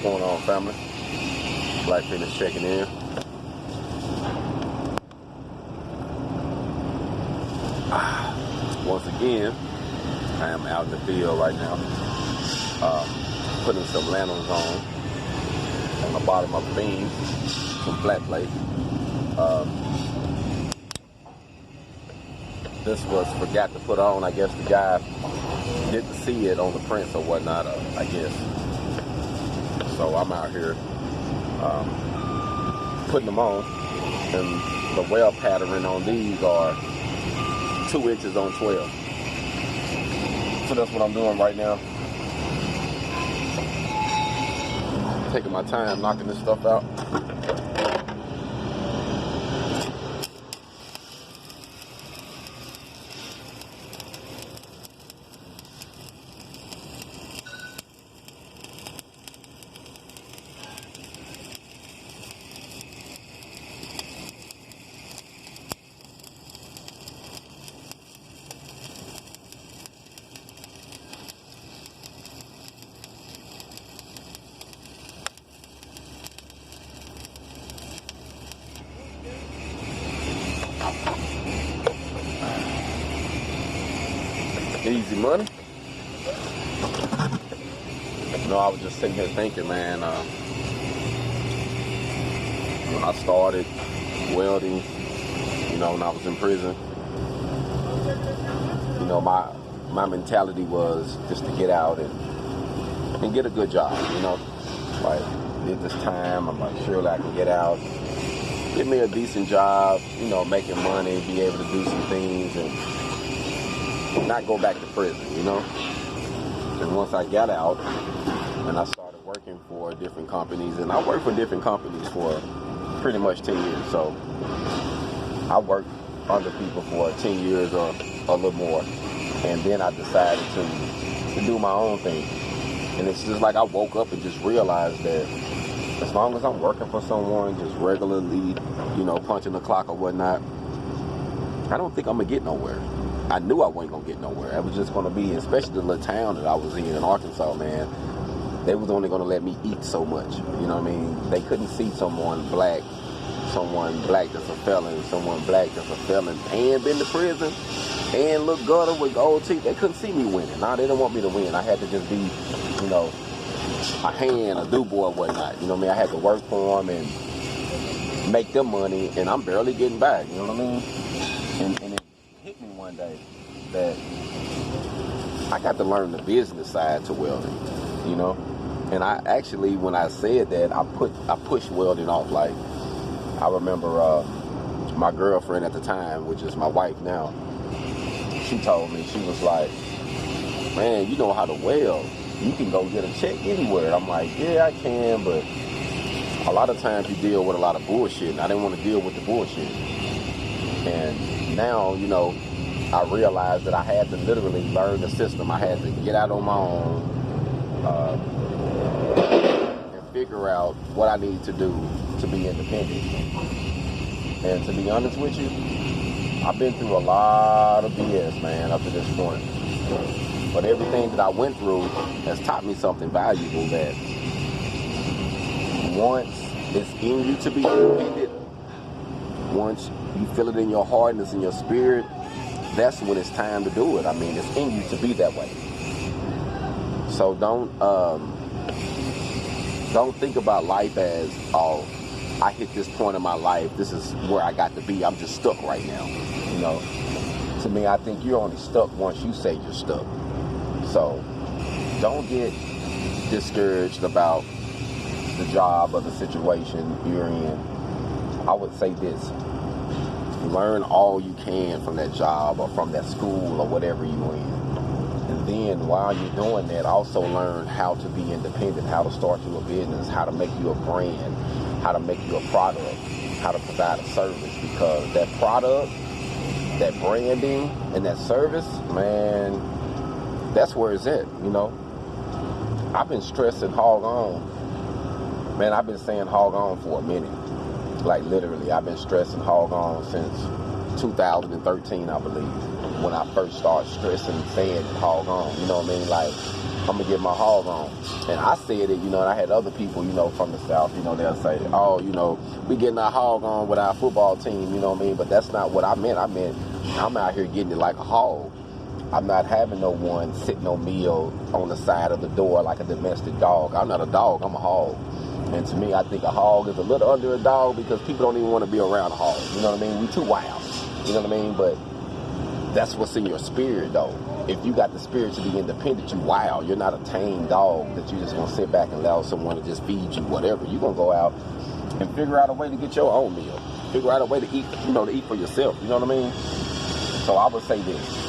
going on, family? Black Feniks checking in. Once again, I am out in the field right now, putting some lanterns on the bottom of the beam, some flat plate. This was forgot to put on. I guess the guy didn't see it on the prints or whatnot, I guess. So I'm out here putting them on, and the well patterning on these are 2 inches on 12. So that's what I'm doing right now. Taking my time knocking this stuff out. Easy money. You know, I was just sitting here thinking, man, when I started welding, you know, when I was in prison, you know, my mentality was just to get out and get a good job, you know. Like, at this time, I'm like, surely I can get out, get me a decent job, you know, making money, be able to do some things, and not go back to prison, you know. And once I got out and I started working for different companies, and I worked for different companies for pretty much 10 years. So I worked under people for 10 years or a little more. And then I decided to do my own thing. And it's just like I woke up and just realized that as long as I'm working for someone, just regularly, you know, punching the clock or whatnot, I don't think I'm going to get nowhere. I knew I wasn't going to get nowhere. It was just going to be, especially the little town that I was in Arkansas, man, they was only going to let me eat so much. You know what I mean? They couldn't see someone black that's a felon, someone black that's a felon, and been to prison, and look gutter with gold teeth. They couldn't see me winning. Nah, they didn't want me to win. I had to just be, you know, a hand, a do-boy, whatnot. You know what I mean? I had to work for them and make them money, and I'm barely getting back. You know what I mean? And it hit me one day that I got to learn the business side to welding, you know. And I actually, when I said that, I pushed welding off. Like, I remember my girlfriend at the time, which is my wife now, she told me, she was like, man, you know how to weld. You can go get a check anywhere. I'm like, yeah, I can, but a lot of times you deal with a lot of bullshit, and I didn't want to deal with the bullshit. And now, you know, I realized that I had to literally learn the system. I had to get out on my own and figure out what I need to do to be independent. And to be honest with you, I've been through a lot of BS, man, up to this point. But everything that I went through has taught me something valuable, that once it's in you to be independent, once you feel it in your heart and it's in your spirit, that's when it's time to do it. I mean, it's in you to be that way. So don't think about life as, oh, I hit this point in my life, this is where I got to be, I'm just stuck right now. You know, to me, I think you're only stuck once you say you're stuck. So don't get discouraged about the job or the situation you're in. I would say this: learn all you can from that job or from that school or whatever you're in. And then while you're doing that, also learn how to be independent, how to start you a business, how to make you a brand, how to make you a product, how to provide a service. Because that product, that branding, and that service, man, that's where it's at, you know. I've been stressing hog on. Man, I've been saying hog on for a minute. Like, literally, I've been stressing hog on since 2013, I believe, when I first started stressing and saying hog on. You know what I mean? Like, I'm gonna get my hog on. And I said it, you know, and I had other people, you know, from the South, you know, they'll say, oh, you know, we getting our hog on with our football team, you know what I mean? But that's not what I meant. I meant I'm out here getting it like a hog. I'm not having no one sitting on me on the side of the door like a domestic dog. I'm not a dog, I'm a hog. And to me, I think a hog is a little under a dog because people don't even want to be around a hog. You know what I mean? We too wild. You know what I mean? But that's what's in your spirit, though. If you got the spirit to be independent, you wild. You're not a tame dog that you just gonna sit back and allow someone to just feed you whatever. You're gonna go out and figure out a way to get your own meal. Figure out a way to eat, you know, to eat for yourself. You know what I mean? So I would say this.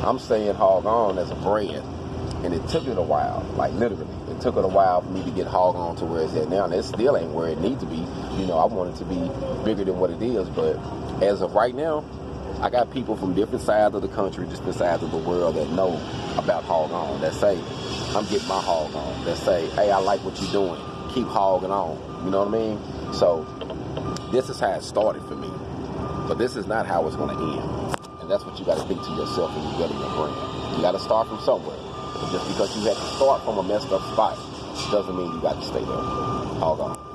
I'm saying hog on as a brand, and it took it a while, like literally. It took it a while for me to get hog on to where it's at now, and it still ain't where it needs to be. You know, I want it to be bigger than what it is, but as of right now, I got people from different sides of the country, different sides of the world that know about hog on, that say, I'm getting my hog on, that say, hey, I like what you're doing, keep hogging on, you know what I mean? So, this is how it started for me, but this is not how it's going to end, and that's what you got to think to yourself when you get in your brand. You got to start from somewhere, but just because you had to start from a messed up spot, doesn't mean you got to stay there. Hog on.